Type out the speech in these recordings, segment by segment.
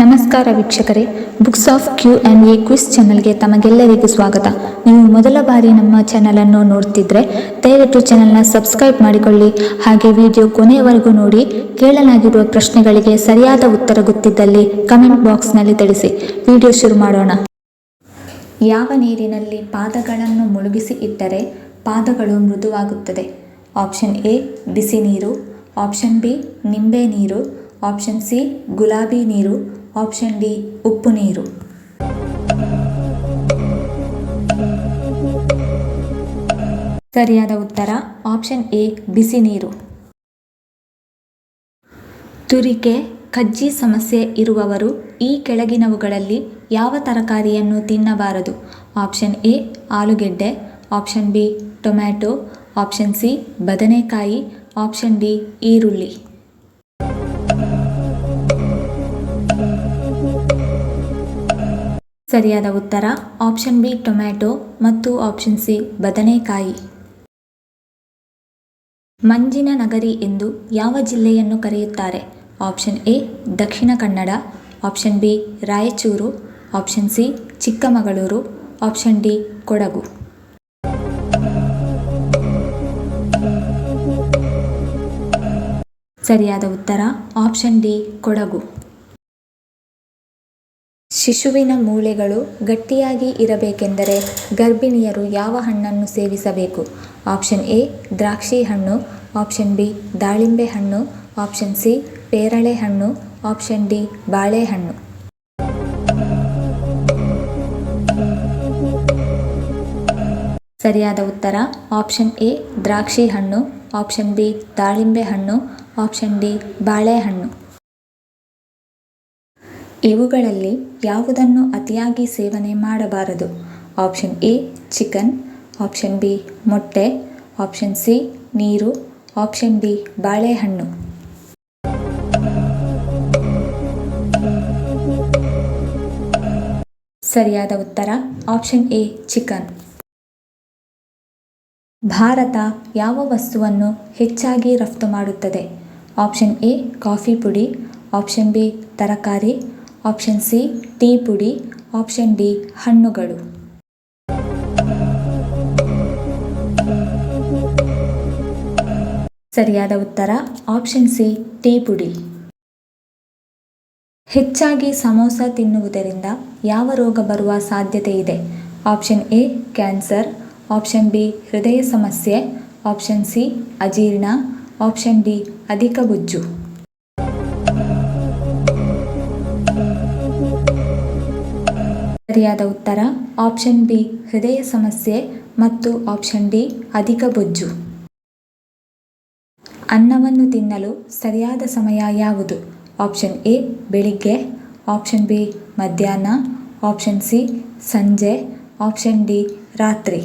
ನಮಸ್ಕಾರ ವೀಕ್ಷಕರೇ, books of Q&A quiz ಚಾನಲ್ಗೆ ತಮಗೆಲ್ಲರಿಗೂ ಸ್ವಾಗತ. ನೀವು ಮೊದಲ ಬಾರಿ ನಮ್ಮ ಚಾನಲನ್ನು ನೋಡ್ತಿದ್ರೆ ದಯವಿಟ್ಟು ಚಾನಲ್ನ ಸಬ್ಸ್ಕ್ರೈಬ್ ಮಾಡಿಕೊಳ್ಳಿ. ಹಾಗೆ ವಿಡಿಯೋ ಕೊನೆಯವರೆಗೂ ನೋಡಿ. ಕೇಳಲಾಗಿರುವ ಪ್ರಶ್ನೆಗಳಿಗೆ ಸರಿಯಾದ ಉತ್ತರ ಗೊತ್ತಿದ್ದಲ್ಲಿ ಕಮೆಂಟ್ ಬಾಕ್ಸ್ನಲ್ಲಿ ತಿಳಿಸಿ. ವಿಡಿಯೋ ಶುರು ಮಾಡೋಣ. ಯಾವ ನೀರಿನಲ್ಲಿ ಪಾದಗಳನ್ನು ಮುಳುಗಿಸಿ ಇಟ್ಟರೆ ಪಾದಗಳು ಮೃದುವಾಗುತ್ತದೆ? ಆಪ್ಷನ್ ಎ ಬಿಸಿ ನೀರು, ಆಪ್ಷನ್ ಬಿ ನಿಂಬೆ ನೀರು, ಆಪ್ಷನ್ ಸಿ ಗುಲಾಬಿ ನೀರು, ಆಪ್ಷನ್ ಡಿ ಉಪ್ಪು ನೀರು. ಸರಿಯಾದ ಉತ್ತರ ಆಪ್ಷನ್ ಎ ಬಿಸಿ ನೀರು. ತುರಿಕೆ, ಕಜ್ಜಿ ಸಮಸ್ಯೆ ಇರುವವರು ಈ ಕೆಳಗಿನವುಗಳಲ್ಲಿ ಯಾವ ತರಕಾರಿಯನ್ನು ತಿನ್ನಬಾರದು? ಆಪ್ಷನ್ ಎ ಆಲೂಗೆಡ್ಡೆ, option B tomato, option C ಬದನೆಕಾಯಿ, ಆಪ್ಷನ್ ಡಿ ಈರುಳ್ಳಿ. ಸರಿಯಾದ ಉತ್ತರ ಆಪ್ಷನ್ ಬಿ ಟೊಮ್ಯಾಟೊ ಮತ್ತು ಆಪ್ಷನ್ ಸಿ ಬದನೆಕಾಯಿ. ಮಂಜಿನ ನಗರಿ ಎಂದು ಯಾವ ಜಿಲ್ಲೆಯನ್ನು ಕರೆಯುತ್ತಾರೆ? Option A Dakshina Kannada, option B Raichur, option C Chikkamagaluru, option D Kodagu. ಸರಿಯಾದ ಉತ್ತರ ಆಪ್ಷನ್ ಡಿ ಕೊಡಗು. ಶಿಶುವಿನ ಮೂಳೆಗಳು ಗಟ್ಟಿಯಾಗಿ ಇರಬೇಕೆಂದರೆ ಗರ್ಭಿಣಿಯರು ಯಾವ ಹಣ್ಣನ್ನು ಸೇವಿಸಬೇಕು? ಆಪ್ಷನ್ ಎ ದ್ರಾಕ್ಷಿ ಹಣ್ಣು, ಆಪ್ಷನ್ ಬಿ ದಾಳಿಂಬೆ ಹಣ್ಣು, ಆಪ್ಷನ್ ಸಿ ಪೇರಳೆ ಹಣ್ಣು, ಆಪ್ಷನ್ ಡಿ ಬಾಳೆಹಣ್ಣು. ಸರಿಯಾದ ಉತ್ತರ ಆಪ್ಷನ್ ಎ ದ್ರಾಕ್ಷಿ ಹಣ್ಣು, ಆಪ್ಷನ್ ಬಿ ದಾಳಿಂಬೆ ಹಣ್ಣು, ಆಪ್ಷನ್ ಡಿ ಬಾಳೆಹಣ್ಣು. ಇವುಗಳಲ್ಲಿ ಯಾವುದನ್ನು ಅತಿಯಾಗಿ ಸೇವನೆ ಮಾಡಬಾರದು? Option A chicken, option B ಮೊಟ್ಟೆ, ಆಪ್ಷನ್ ಸಿ ನೀರು, ಆಪ್ಷನ್ ಡಿ ಬಾಳೆಹಣ್ಣು. ಸರಿಯಾದ ಉತ್ತರ ಆಪ್ಷನ್ ಎ ಚಿಕನ್. ಭಾರತ ಯಾವ ವಸ್ತುವನ್ನು ಹೆಚ್ಚಾಗಿ ರಫ್ತು ಮಾಡುತ್ತದೆ? ಆಪ್ಷನ್ ಎ ಕಾಫಿ ಪುಡಿ, ಆಪ್ಷನ್ ಬಿ ತರಕಾರಿ, ಆಪ್ಷನ್ ಸಿ ಟೀ ಪುಡಿ, ಆಪ್ಷನ್ ಡಿ ಹಣ್ಣುಗಳು. ಸರಿಯಾದ ಉತ್ತರ ಆಪ್ಷನ್ ಸಿ ಟೀ ಪುಡಿ. ಹೆಚ್ಚಾಗಿ ಸಮೋಸ ತಿನ್ನುವುದರಿಂದ ಯಾವ ರೋಗ ಬರುವ ಸಾಧ್ಯತೆ ಇದೆ? Option A cancer, option B ಹೃದಯ ಸಮಸ್ಯೆ, ಆಪ್ಷನ್ ಸಿ ಅಜೀರ್ಣ, ಆಪ್ಷನ್ ಡಿ ಅಧಿಕ ಬೊಜ್ಜು. ಸರಿಯಾದ ಉತ್ತರ ಆಪ್ಷನ್ ಬಿ ಹೃದಯ ಸಮಸ್ಯೆ ಮತ್ತು ಆಪ್ಷನ್ ಡಿ ಅಧಿಕ ಬೊಜ್ಜು. ಅನ್ನವನ್ನು ತಿನ್ನಲು ಸರಿಯಾದ ಸಮಯ ಯಾವುದು? ಆಪ್ಷನ್ ಎ ಬೆಳಿಗ್ಗೆ, ಆಪ್ಷನ್ ಬಿ ಮಧ್ಯಾಹ್ನ, ಆಪ್ಷನ್ ಸಿ ಸಂಜೆ, ಆಪ್ಷನ್ ಡಿ ರಾತ್ರಿ.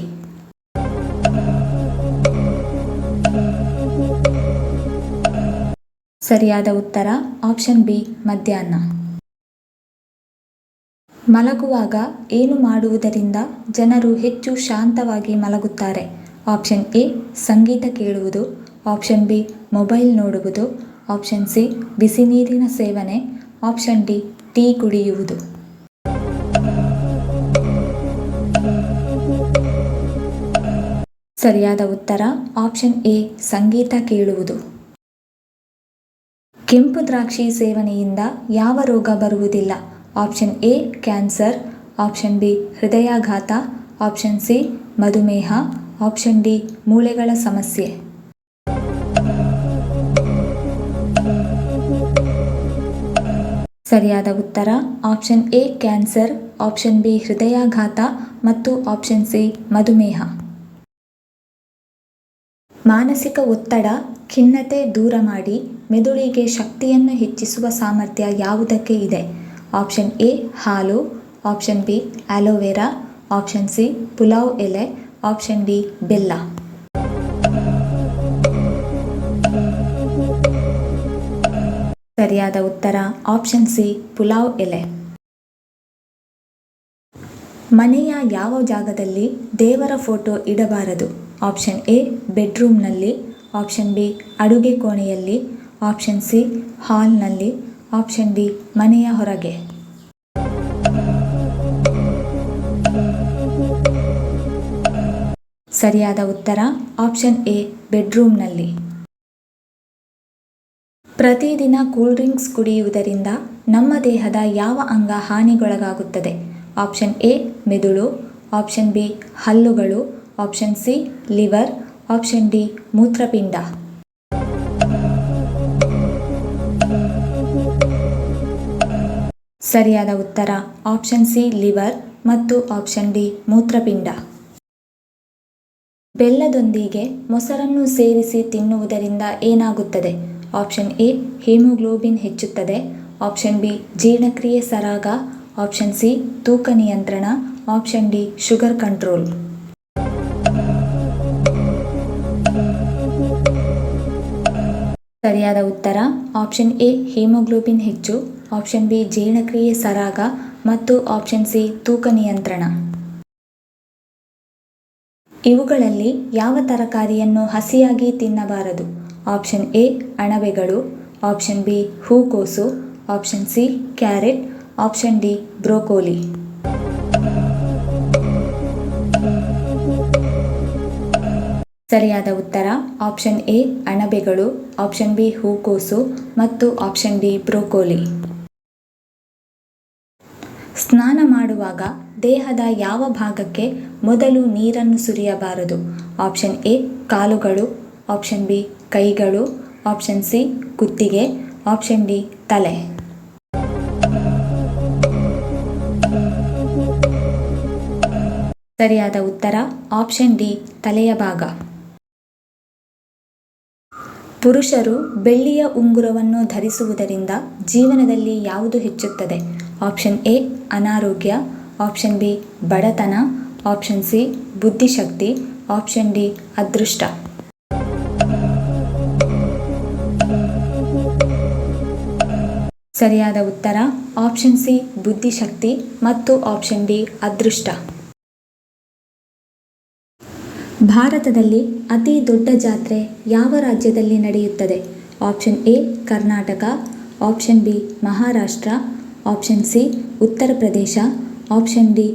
ಸರಿಯಾದ ಉತ್ತರ ಆಪ್ಷನ್ ಬಿ ಮಧ್ಯಾಹ್ನ. ಮಲಗುವಾಗ ಏನು ಮಾಡುವುದರಿಂದ ಜನರು ಹೆಚ್ಚು ಶಾಂತವಾಗಿ ಮಲಗುತ್ತಾರೆ? ಆಪ್ಷನ್ ಎ ಸಂಗೀತ ಕೇಳುವುದು, ಆಪ್ಷನ್ ಬಿ ಮೊಬೈಲ್ ನೋಡುವುದು, ಆಪ್ಷನ್ ಸಿ ಬಿಸಿ ನೀರಿನ ಸೇವನೆ, ಆಪ್ಷನ್ ಡಿ ಟೀ ಕುಡಿಯುವುದು. ಸರಿಯಾದ ಉತ್ತರ ಆಪ್ಷನ್ ಎ ಸಂಗೀತ ಕೇಳುವುದು. ಕೆಂಪು ದ್ರಾಕ್ಷಿ ಸೇವನೆಯಿಂದ ಯಾವ ರೋಗ ಬರುವುದಿಲ್ಲ? Option A cancer, option B ಹೃದಯಾಘಾತ, ಆಪ್ಷನ್ ಸಿ ಮಧುಮೇಹ, ಆಪ್ಷನ್ ಡಿ ಮೂಳೆಗಳ ಸಮಸ್ಯೆ. ಸರಿಯಾದ ಉತ್ತರ option A cancer, option B ಹೃದಯಾಘಾತ ಮತ್ತು ಆಪ್ಷನ್ ಸಿ ಮಧುಮೇಹ. ಮಾನಸಿಕ ಒತ್ತಡ, ಖಿನ್ನತೆ ದೂರ ಮಾಡಿ ಮೆದುಳಿಗೆ ಶಕ್ತಿಯನ್ನು ಹೆಚ್ಚಿಸುವ ಸಾಮರ್ಥ್ಯ ಯಾವುದಕ್ಕೆ ಇದೆ? ಆಪ್ಷನ್ ಎ ಹಾಲು, option B aloe vera, option C pulao ಎಲೆ, ಆಪ್ಷನ್ ಡಿ ಬೆಲ್ಲ. ಸರಿಯಾದ ಉತ್ತರ ಆಪ್ಷನ್ ಸಿ ಪುಲಾವ್ ಎಲೆ. ಮನೆಯ ಯಾವ ಜಾಗದಲ್ಲಿ ದೇವರ ಫೋಟೋ ಇಡಬಾರದು? ಆಪ್ಷನ್ ಎ ಬೆಡ್ರೂಮ್ನಲ್ಲಿ, ಆಪ್ಷನ್ ಬಿ ಅಡುಗೆ ಕೋಣೆಯಲ್ಲಿ, ಆಪ್ಷನ್ ಸಿ ಹಾಲ್ನಲ್ಲಿ, ಆಪ್ಷನ್ ಬಿ ಮನೆಯ ಹೊರಗೆ. ಸರಿಯಾದ ಉತ್ತರ ಆಪ್ಷನ್ ಎ ಬೆಡ್ರೂಮ್ನಲ್ಲಿ. ಪ್ರತಿದಿನ ಕೂಲ್ ಡ್ರಿಂಕ್ಸ್ ಕುಡಿಯುವುದರಿಂದ ನಮ್ಮ ದೇಹದ ಯಾವ ಅಂಗ ಹಾನಿಗೊಳಗಾಗುತ್ತದೆ? ಆಪ್ಷನ್ ಎ ಮೆದುಳು, ಆಪ್ಷನ್ ಬಿ ಹಲ್ಲುಗಳು, option C liver, option D ಮೂತ್ರಪಿಂಡ. ಸರಿಯಾದ ಉತ್ತರ ಆಪ್ಷನ್ ಸಿ ಲಿವರ್ ಮತ್ತು ಆಪ್ಷನ್ ಡಿ ಮೂತ್ರಪಿಂಡ. ಬೆಲ್ಲದೊಂದಿಗೆ ಮೊಸರನ್ನು ಸೇರಿಸಿ ತಿನ್ನುವುದರಿಂದ ಏನಾಗುತ್ತದೆ? ಆಪ್ಷನ್ ಎ ಹಿಮೋಗ್ಲೋಬಿನ್ ಹೆಚ್ಚುತ್ತದೆ, ಆಪ್ಷನ್ ಬಿ ಜೀರ್ಣಕ್ರಿಯೆ ಸರಾಗ, ಆಪ್ಷನ್ ಸಿ ತೂಕ ನಿಯಂತ್ರಣ, ಆಪ್ಷನ್ ಡಿ ಶುಗರ್ ಕಂಟ್ರೋಲ್. ಸರಿಯಾದ ಉತ್ತರ ಆಪ್ಷನ್ ಎ ಹಿಮೋಗ್ಲೋಬಿನ್ ಹೆಚ್ಚು, ಆಪ್ಷನ್ ಬಿ ಜೀರ್ಣಕ್ರಿಯೆ ಸರಾಗ ಮತ್ತು ಆಪ್ಷನ್ ಸಿ ತೂಕ ನಿಯಂತ್ರಣ. ಇವುಗಳಲ್ಲಿ ಯಾವ ತರಕಾರಿಯನ್ನು ಹಸಿಯಾಗಿ ತಿನ್ನಬಾರದು? ಆಪ್ಷನ್ ಎ ಅಣಬೆಗಳು, ಆಪ್ಷನ್ ಬಿ ಹೂಕೋಸು, option C carrot, option D broccoli. ಸರಿಯಾದ ಉತ್ತರ ಆಪ್ಷನ್ ಎ ಅಣಬೆಗಳು, ಆಪ್ಷನ್ ಬಿ ಹೂಕೋಸು ಮತ್ತು ಆಪ್ಷನ್ ಡಿ ಬ್ರೋಕೋಲಿ. ಸ್ನಾನ ಮಾಡುವಾಗ ದೇಹದ ಯಾವ ಭಾಗಕ್ಕೆ ಮೊದಲು ನೀರನ್ನು ಸುರಿಯಬಾರದು? ಆಪ್ಷನ್ ಎ ಕಾಲುಗಳು, ಆಪ್ಷನ್ ಬಿ ಕೈಗಳು, ಆಪ್ಷನ್ ಸಿ ಕುತ್ತಿಗೆ, ಆಪ್ಷನ್ ಡಿ ತಲೆ. ಸರಿಯಾದ ಉತ್ತರ ಆಪ್ಷನ್ ಡಿ ತಲೆಯ ಭಾಗ. ಪುರುಷರು ಬೆಳ್ಳಿಯ ಉಂಗುರವನ್ನು ಧರಿಸುವುದರಿಂದ ಜೀವನದಲ್ಲಿ ಯಾವುದು ಹೆಚ್ಚುತ್ತದೆ? ಆಪ್ಷನ್ ಎ ಅನಾರೋಗ್ಯ, ಆಪ್ಷನ್ ಬಿ ಬಡತನ, ಆಪ್ಷನ್ ಸಿ ಬುದ್ಧಿಶಕ್ತಿ, ಆಪ್ಷನ್ ಡಿ ಅದೃಷ್ಟ. ಸರಿಯಾದ ಉತ್ತರ ಆಪ್ಷನ್ ಸಿ ಬುದ್ಧಿಶಕ್ತಿ ಮತ್ತು ಆಪ್ಷನ್ ಡಿ ಅದೃಷ್ಟ. ಭಾರತದಲ್ಲಿ ಅತಿ ದೊಡ್ಡ ಜಾತ್ರೆ ಯಾವ ರಾಜ್ಯದಲ್ಲಿ ನಡೆಯುತ್ತದೆ? Option A Karnataka, option B Maharashtra, option C Uttar Pradesh, option D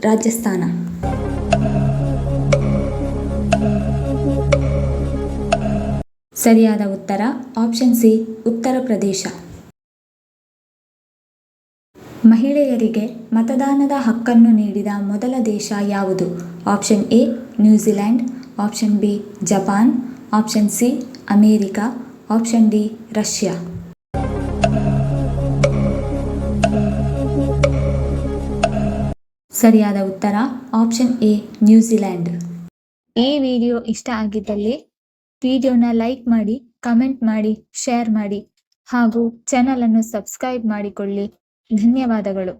Rajasthan. ಸರಿಯಾದ ಉತ್ತರ ಆಪ್ಷನ್ ಸಿ ಉತ್ತರ ಪ್ರದೇಶ. ಮಹಿಳೆಯರಿಗೆ ಮತದಾನದ ಹಕ್ಕನ್ನು ನೀಡಿದ ಮೊದಲ ದೇಶ ಯಾವುದು? Option A New Zealand, option B Japan, option C America, option D Russia. ಸರಿಯಾದ ಉತ್ತರ ಆಪ್ಷನ್ ಎ ನ್ಯೂಜಿಲೆಂಡ್. ಈ ವಿಡಿಯೋ ಇಷ್ಟ ಆಗಿದ್ದಲ್ಲಿ ವಿಡಿಯೋನ ಲೈಕ್ ಮಾಡಿ, ಕಮೆಂಟ್ ಮಾಡಿ, ಶೇರ್ ಮಾಡಿ ಹಾಗೂ ಚಾನಲ್ ಅನ್ನು ಸಬ್ಸ್ಕ್ರೈಬ್ ಮಾಡಿಕೊಳ್ಳಿ. ಧನ್ಯವಾದಗಳು.